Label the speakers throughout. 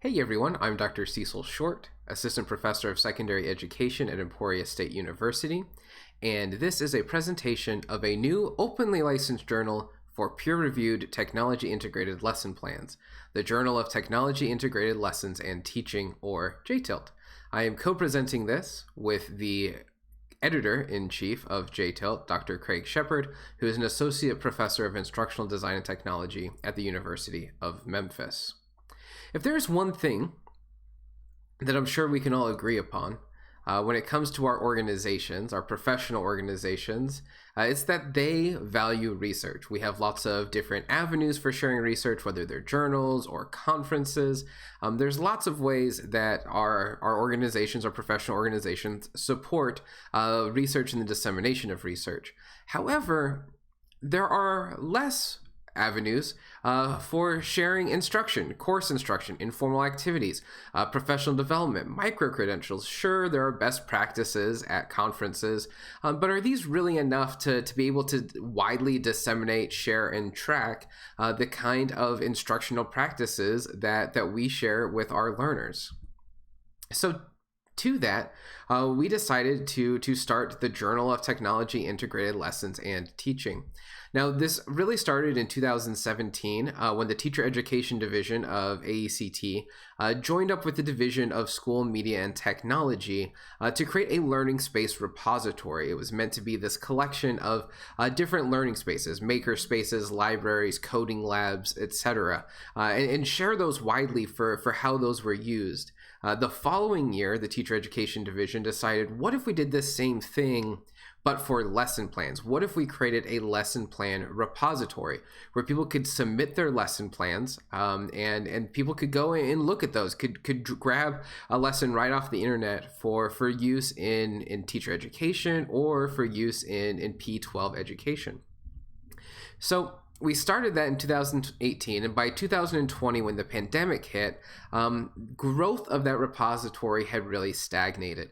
Speaker 1: Hey everyone, I'm Dr. Cecil Short, Assistant Professor of Secondary Education at Emporia State University, and this is a presentation of a new openly licensed journal for peer-reviewed technology-integrated lesson plans, the Journal of Technology Integrated Lessons and Teaching, or JTILT. I am co-presenting this with the Editor-in-Chief of JTILT, Dr. Craig Shepard, who is an Associate Professor of Instructional Design and Technology at the University of Memphis. If there's one thing that I'm sure we can all agree upon when it comes to our organizations, our professional organizations, it's that they value research. We have lots of different avenues for sharing research, whether they're journals or conferences. There's lots of ways that our organizations, our professional organizations, support research and the dissemination of research. However, there are less avenues for sharing instruction, course instruction, informal activities, professional development, micro-credentials. Sure, there are best practices at conferences, but are these really enough to be able to widely disseminate, share, and track the kind of instructional practices that we share with our learners? So to that, we decided to start the Journal of Technology Integrated Lessons and Teaching. Now, this really started in 2017 when the Teacher Education Division of AECT joined up with the Division of School, Media, and Technology to create a learning space repository. It was meant to be this collection of different learning spaces, maker spaces, libraries, coding labs, etc., and share those widely for how those were used. The following year, the Teacher Education Division decided, what if we did the same thing but for lesson plans? What if we created a lesson plan repository where people could submit their lesson plans and people could go and look at those, could grab a lesson right off the internet for use in teacher education or for use in P-12 education. So we started that in 2018, and by 2020, when the pandemic hit, growth of that repository had really stagnated.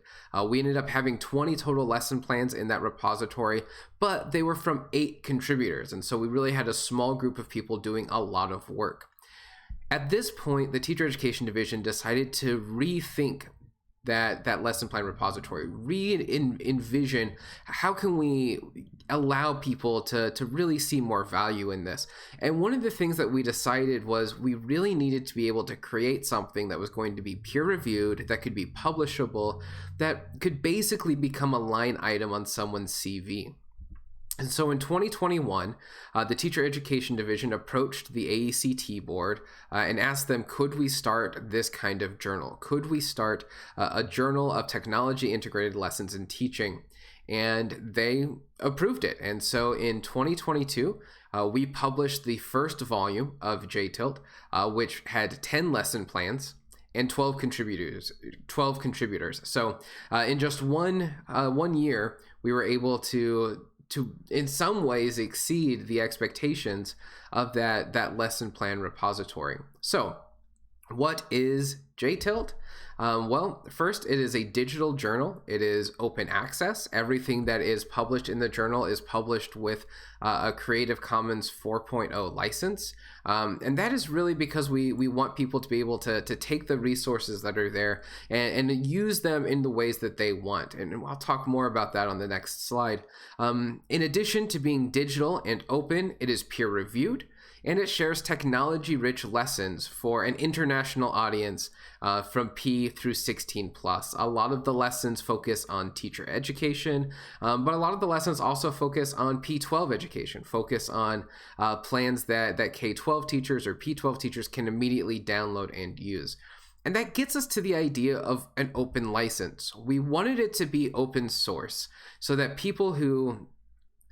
Speaker 1: We ended up having 20 total lesson plans in that repository, but they were from 8 contributors, and so we really had a small group of people doing a lot of work. At this point, the Teacher Education Division decided to rethink that lesson plan repository, envision how can we allow people to really see more value in this. And one of the things that we decided was we really needed to be able to create something that was going to be peer-reviewed, that could be publishable, that could basically become a line item on someone's CV. And so in 2021, the Teacher Education Division approached the AECT board and asked them, could we start this kind of journal? Could we start a journal of technology integrated lessons and teaching? And they approved it. And so in 2022, we published the first volume of JTILT, which had 10 lesson plans and 12 contributors. So in just one year, we were able to in some ways exceed the expectations of that lesson plan repository. So what is JTILT? Well, first, it is a digital journal. It is open access. Everything that is published in the journal is published with a Creative Commons 4.0 license. And that is really because we want people to be able to take the resources that are there and use them in the ways that they want. And I'll talk more about that on the next slide. In addition to being digital and open, it is peer-reviewed, and it shares technology-rich lessons for an international audience from P through 16 plus. A lot of the lessons focus on teacher education, but a lot of the lessons also focus on P-12 education, focus on plans that K-12 teachers or P-12 teachers can immediately download and use. And that gets us to the idea of an open license. We wanted it to be open source so that people who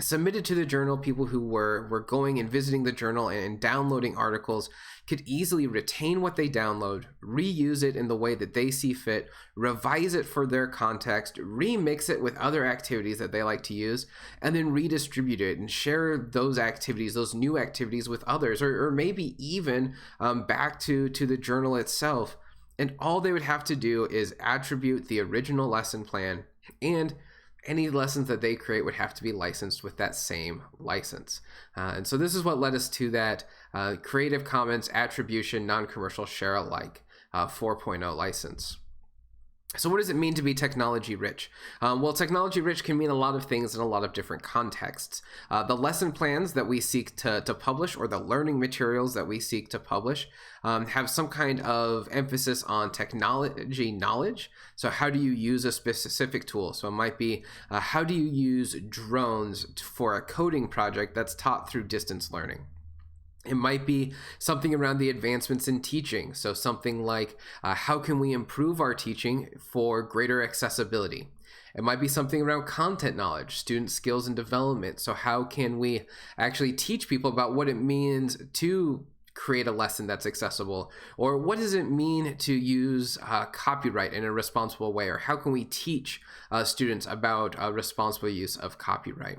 Speaker 1: submitted to the journal, people who were going and visiting the journal and downloading articles could easily retain what they download, reuse it in the way that they see fit, revise it for their context, remix it with other activities that they like to use, and then redistribute it and share those activities, those new activities with others, or maybe even back to the journal itself. And all they would have to do is attribute the original lesson plan, and any lessons that they create would have to be licensed with that same license. And so this is what led us to that Creative Commons attribution, non-commercial, share alike 4.0 license. So what does it mean to be technology rich? Well, technology rich can mean a lot of things in a lot of different contexts. The lesson plans that we seek to publish, or the learning materials that we seek to publish, have some kind of emphasis on technology knowledge. So how do you use a specific tool? So it might be, how do you use drones for a coding project that's taught through distance learning? It might be something around the advancements in teaching. So something like, how can we improve our teaching for greater accessibility? It might be something around content knowledge, student skills and development. So how can we actually teach people about what it means to create a lesson that's accessible? Or what does it mean to use copyright in a responsible way? Or how can we teach students about responsible use of copyright?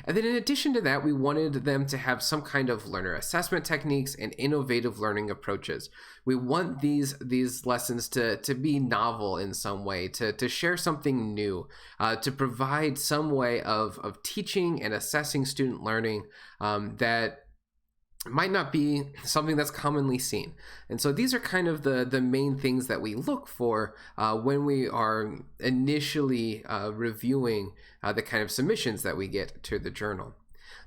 Speaker 1: And then in addition to that, we wanted them to have some kind of learner assessment techniques and innovative learning approaches. We want these lessons to be novel in some way, to share something new, to provide some way of teaching and assessing student learning that might not be something that's commonly seen. And so these are kind of the main things that we look for when we are initially reviewing the kind of submissions that we get to the journal.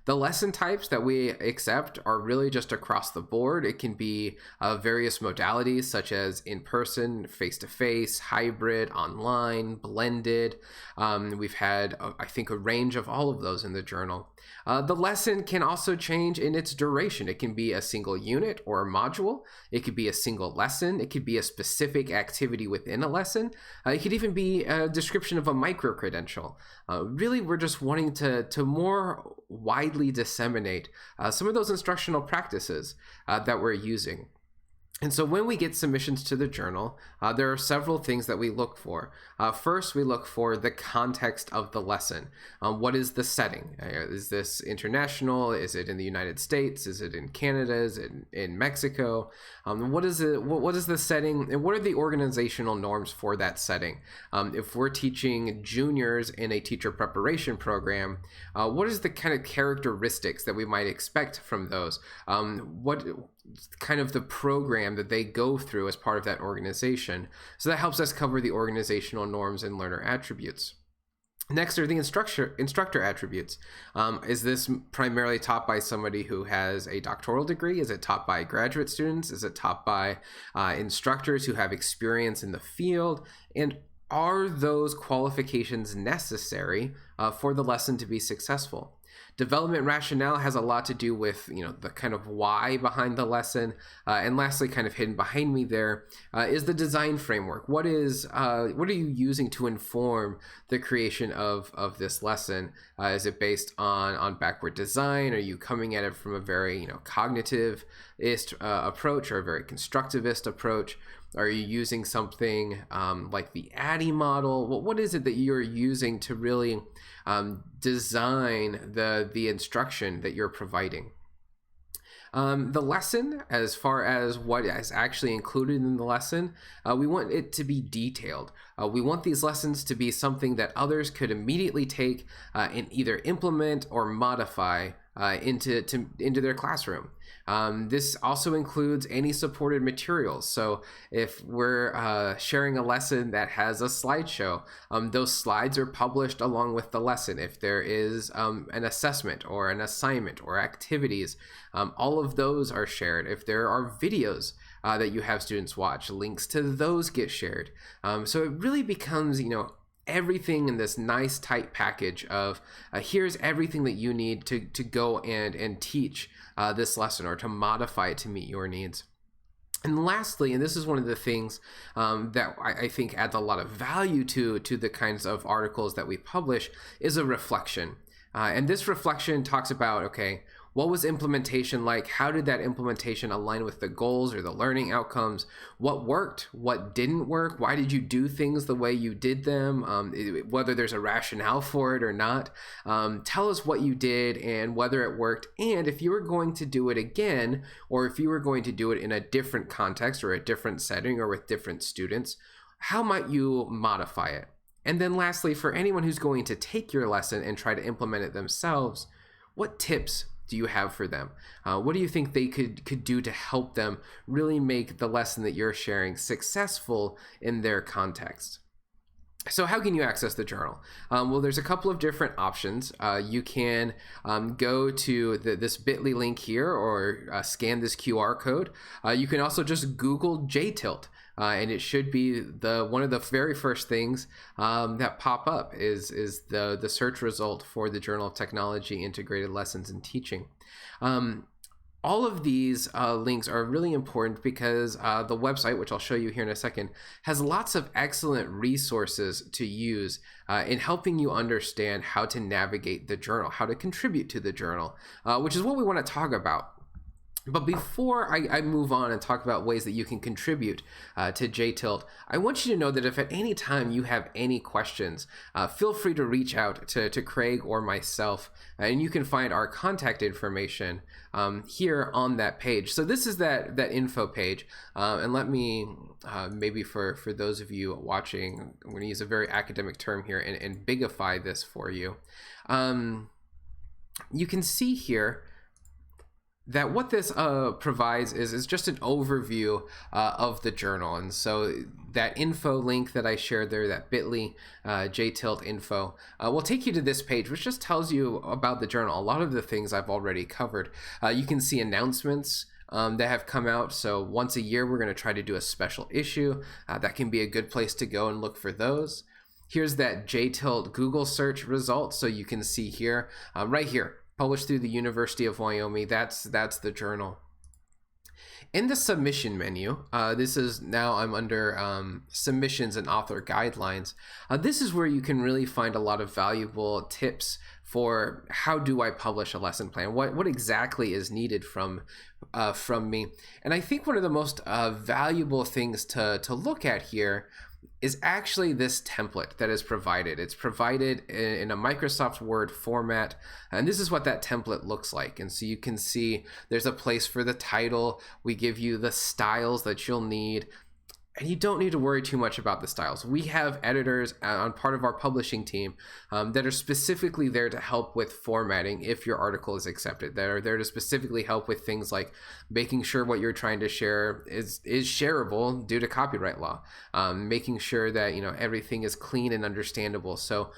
Speaker 1: The lesson types that we accept are really just across the board. It can be various modalities such as in-person, face-to-face, hybrid, online, blended. We've had, I think, a range of all of those in the journal. The lesson can also change in its duration. It can be a single unit or a module. It could be a single lesson. It could be a specific activity within a lesson. It could even be a description of a micro-credential. Really, we're just wanting to more widely disseminate some of those instructional practices that we're using. And so when we get submissions to the journal, there are several things that we look for. First, we look for the context of the lesson. What is the setting? Is this international? Is it in the United States? Is it in Canada? Is it in Mexico? What is the setting, and what are the organizational norms for that setting? If we're teaching juniors in a teacher preparation program, what is the kind of characteristics that we might expect from those? What kind of the program that they go through as part of that organization? So that helps us cover the organizational norms and learner attributes. Next are the instructor attributes. Is this primarily taught by somebody who has a doctoral degree? Is it taught by graduate students? Is it taught by instructors who have experience in the field? And are those qualifications necessary for the lesson to be successful? Development rationale has a lot to do with, the kind of why behind the lesson. And lastly, kind of hidden behind me there, is the design framework. What are you using to inform the creation of this lesson? Is it based on backward design? Are you coming at it from a very, cognitivist approach, or a very constructivist approach? Are you using something like the ADDIE model? What is it that you're using to really design the instruction that you're providing? The lesson, as far as what is actually included in the lesson, we want it to be detailed. We want these lessons to be something that others could immediately take and either implement or modify into their classroom. This also includes any supported materials. So if we're sharing a lesson that has a slideshow, those slides are published along with the lesson. If there is an assessment or an assignment or activities, all of those are shared. If there are videos that you have students watch, links to those get shared. So it really becomes, everything in this nice tight package of here's everything that you need to go and teach this lesson, or to modify it to meet your needs. And lastly, and this is one of the things that I think adds a lot of value to the kinds of articles that we publish, is a reflection. And this reflection talks about, okay, what was implementation like? How did that implementation align with the goals or the learning outcomes? What worked? What didn't work? Why did you do things the way you did them? Whether there's a rationale for it or not. Tell us what you did and whether it worked. And if you were going to do it again, or if you were going to do it in a different context or a different setting or with different students, how might you modify it? And then lastly, for anyone who's going to take your lesson and try to implement it themselves, what tips do you have for them? What do you think they could do to help them really make the lesson that you're sharing successful in their context? So how can you access the journal? Well, there's a couple of different options. You can go to this bit.ly link here, or scan this QR code. You can also just Google JTILT. And it should be one of the very first things that pop up is the search result for the Journal of Technology Integrated Lessons in Teaching. All of these links are really important because the website, which I'll show you here in a second, has lots of excellent resources to use in helping you understand how to navigate the journal, how to contribute to the journal, which is what we want to talk about. But before I move on and talk about ways that you can contribute to JTILT, I want you to know that if at any time you have any questions, feel free to reach out to Craig or myself, and you can find our contact information here on that page. So this is that info page, and let me, maybe for those of you watching, I'm going to use a very academic term here and bigify this for you. You can see here that what this provides is just an overview of the journal. And so that info link that I shared there, that bit.ly JTILT info, will take you to this page, which just tells you about the journal. A lot of the things I've already covered. You can see announcements that have come out. So once a year, we're going to try to do a special issue. That can be a good place to go and look for those. Here's that JTILT Google search result. So you can see here, right here, published through the University of Wyoming. That's the journal. In the submission menu, this is now I'm under submissions and author guidelines. This is where you can really find a lot of valuable tips for how do I publish a lesson plan? What exactly is needed from me? And I think one of the most valuable things to look at here is actually this template that is provided. It's provided in a Microsoft Word format, and this is what that template looks like. And so you can see there's a place for the title. We give you the styles that you'll need, and you don't need to worry too much about the styles. We have editors on part of our publishing team that are specifically there to help with formatting if your article is accepted. That are there to specifically help with things like making sure what you're trying to share is shareable due to copyright law, making sure that everything is clean and understandable. So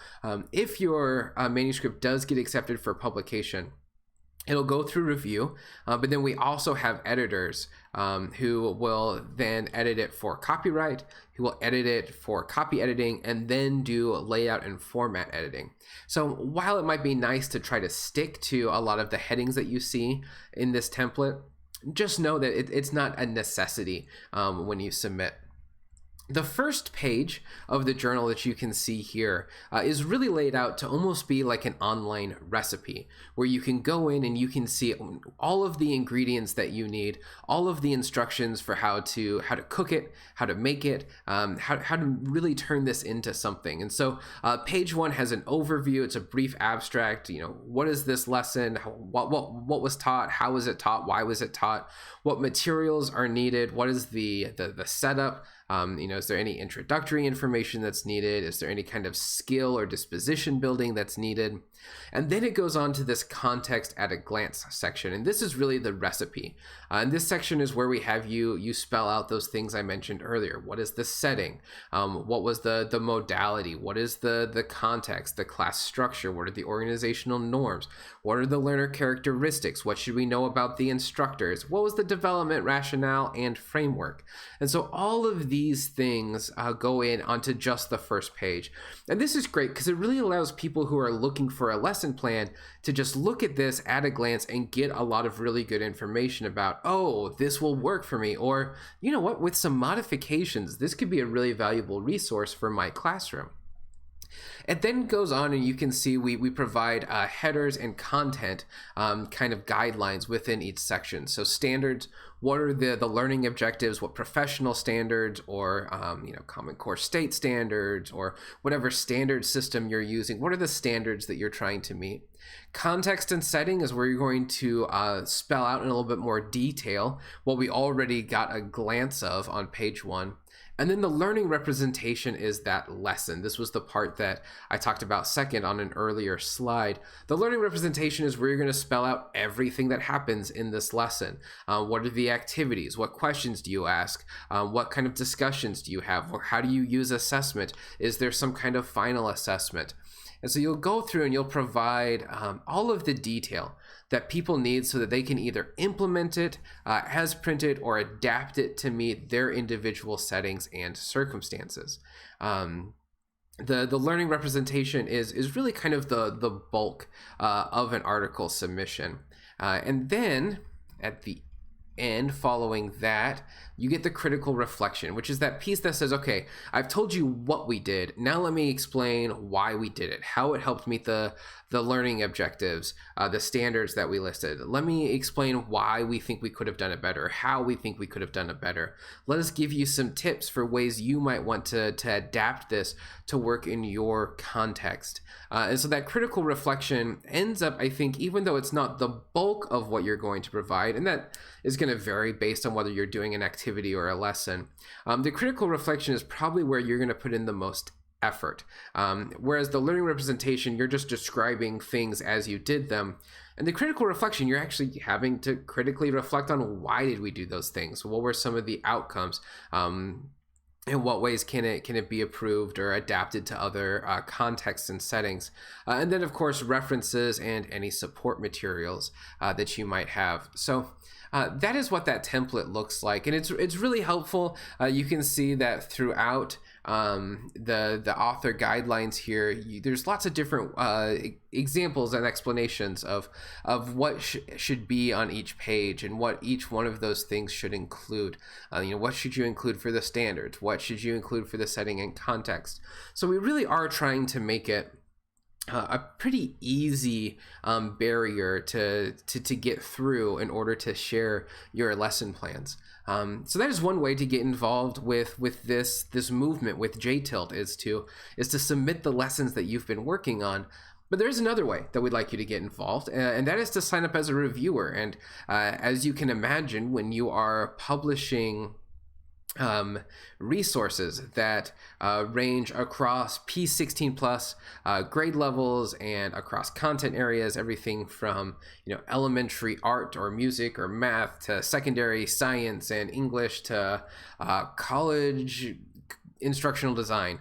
Speaker 1: if your manuscript does get accepted for publication, it'll go through review, but then we also have editors who will then edit it for copyright, who will edit it for copy editing, and then do layout and format editing. So while it might be nice to try to stick to a lot of the headings that you see in this template, just know that it's not a necessity when you submit. The first page of the journal that you can see here is really laid out to almost be like an online recipe, where you can go in and you can see all of the ingredients that you need, all of the instructions for how to cook it, how to make it, how to really turn this into something. And so page 1 has an overview. It's a brief abstract. What is this lesson? What was taught? How was it taught? Why was it taught? What materials are needed? What is the setup? Is there any introductory information that's needed? Is there any kind of skill or disposition building that's needed? And then it goes on to this context at a glance section. And this is really the recipe. And this section is where we have you spell out those things I mentioned earlier. What is the setting? What was the modality? What is the context, the class structure? What are the organizational norms? What are the learner characteristics? What should we know about the instructors? What was the development rationale and framework? And so all of these things go in onto just the first page. And this is great because it really allows people who are looking for a lesson plan to just look at this at a glance and get a lot of really good information about, oh, this will work for me. Or, you know what, with some modifications, this could be a really valuable resource for my classroom. It then goes on, and you can see we provide headers and content kind of guidelines within each section. So standards, what are the learning objectives, what professional standards or Common Core state standards or whatever standard system you're using, what are the standards that you're trying to meet? Context and setting is where you're going to spell out in a little bit more detail what we already got a glance of on page 1. And then the learning representation is that lesson. This was the part that I talked about second on an earlier slide. The learning representation is where you're going to spell out everything that happens in this lesson. What are the activities? What questions do you ask? What kind of discussions do you have? Or how do you use assessment? Is there some kind of final assessment? And so you'll go through and you'll provide all of the detail that people need so that they can either implement it as printed or adapt it to meet their individual settings and circumstances. The learning representation is really kind of the bulk of an article submission. And then at the end, following that, you get the critical reflection, which is that piece that says, okay, I've told you what we did. Now let me explain why we did it, how it helped meet the learning objectives, the standards that we listed. Let me explain why we think we could have done it better, how we think we could have done it better. Let us give you some tips for ways you might want to adapt this to work in your context. And so that critical reflection ends up, I think, even though it's not the bulk of what you're going to provide, and that is going to vary based on whether you're doing an activity or a lesson, the critical reflection is probably where you're going to put in the most effort. Whereas the learning representation, you're just describing things as you did them. And the critical reflection, you're actually having to critically reflect on why did we do those things? What were some of the outcomes? In what ways can it be improved or adapted to other contexts and settings? And then, of course, references and any support materials that you might have. So that is what that template looks like, and it's really helpful. You can see that throughout the author guidelines here, there's lots of different examples and explanations of what should be on each page and what each one of those things should include. What should you include for the standards? What should you include for the setting and context? So we really are trying to make it a pretty easy barrier to get through in order to share your lesson plans. So that is one way to get involved with this movement with JTILT is to submit the lessons that you've been working on. But there's another way that we'd like you to get involved, and that is to sign up as a reviewer. And as you can imagine, when you are publishing resources that range across P16 plus grade levels and across content areas, everything from elementary art or music or math to secondary science and English to college instructional design.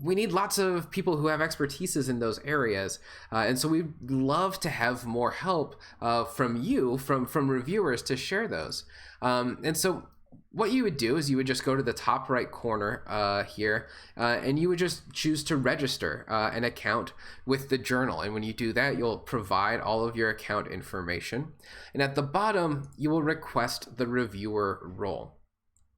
Speaker 1: We need lots of people who have expertises in those areas, and so we'd love to have more help from you, from reviewers, to share those. And so what you would do is you would just go to the top right corner here, and you would just choose to register an account with the journal. And when you do that, you'll provide all of your account information. And at the bottom, you will request the reviewer role.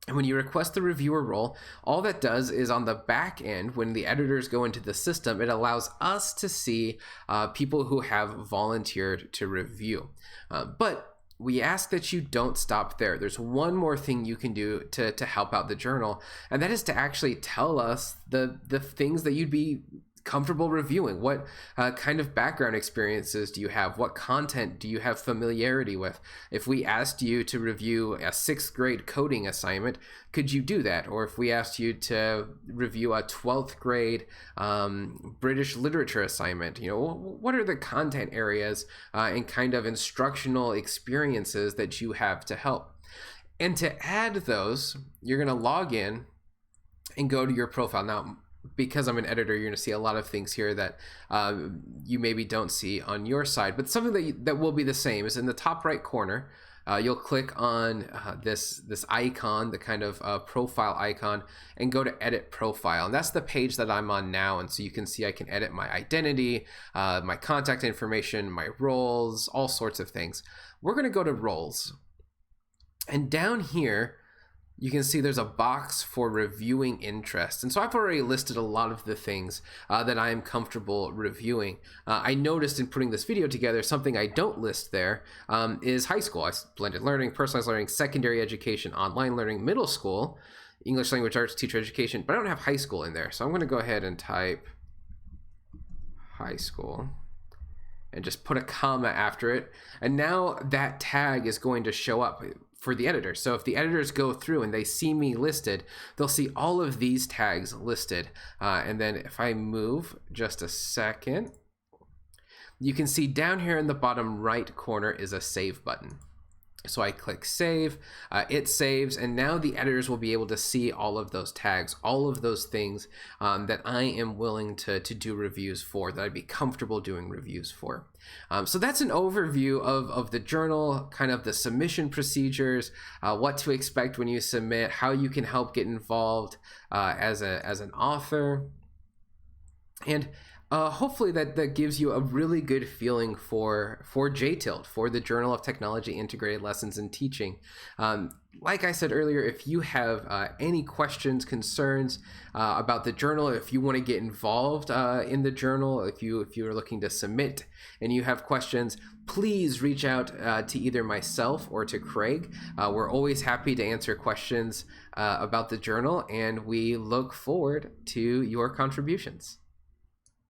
Speaker 1: And when you request the reviewer role, all that does is on the back end, when the editors go into the system, it allows us to see people who have volunteered to review. But we ask that you don't stop there. There's one more thing you can do to help out the journal, and that is to actually tell us the things that you'd be comfortable reviewing. What kind of background experiences do you have? What content do you have familiarity with? If we asked you to review a 6th grade coding assignment, could you do that? Or if we asked you to review a 12th grade British literature assignment, what are the content areas and kind of instructional experiences that you have to help? And to add those, you're going to log in and go to your profile. Now, because I'm an editor, you're going to see a lot of things here that you maybe don't see on your side. But something that will be the same is in the top right corner. You'll click on this icon, the kind of profile icon, and go to edit profile. And that's the page that I'm on now. And so you can see I can edit my identity, my contact information, my roles, all sorts of things. We're going to go to roles. And down here, you can see there's a box for reviewing interest. And so I've already listed a lot of the things that I am comfortable reviewing. I noticed in putting this video together, something I don't list there is high school. Blended learning, personalized learning, secondary education, online learning, middle school, English language arts, teacher education, but I don't have high school in there. So I'm going to go ahead and type high school. and just put a comma after it. And now that tag is going to show up for the editor. So if the editors go through and they see me listed, they'll see all of these tags listed. And then if I move just a second, you can see down here in the bottom right corner is a save button. So I click save, it saves, and now the editors will be able to see all of those tags, all of those things that I am willing to do reviews for, that I'd be comfortable doing reviews for. So that's an overview of the journal, kind of the submission procedures, what to expect when you submit, how you can help get involved as an author. And hopefully that gives you a really good feeling for JTILT, for the Journal of Technology Integrated Lessons in Teaching. Like I said earlier, if you have any questions, concerns about the journal, if you want to get involved in the journal, if you're looking to submit and you have questions, please reach out to either myself or to Craig. We're always happy to answer questions about the journal, and we look forward to your contributions.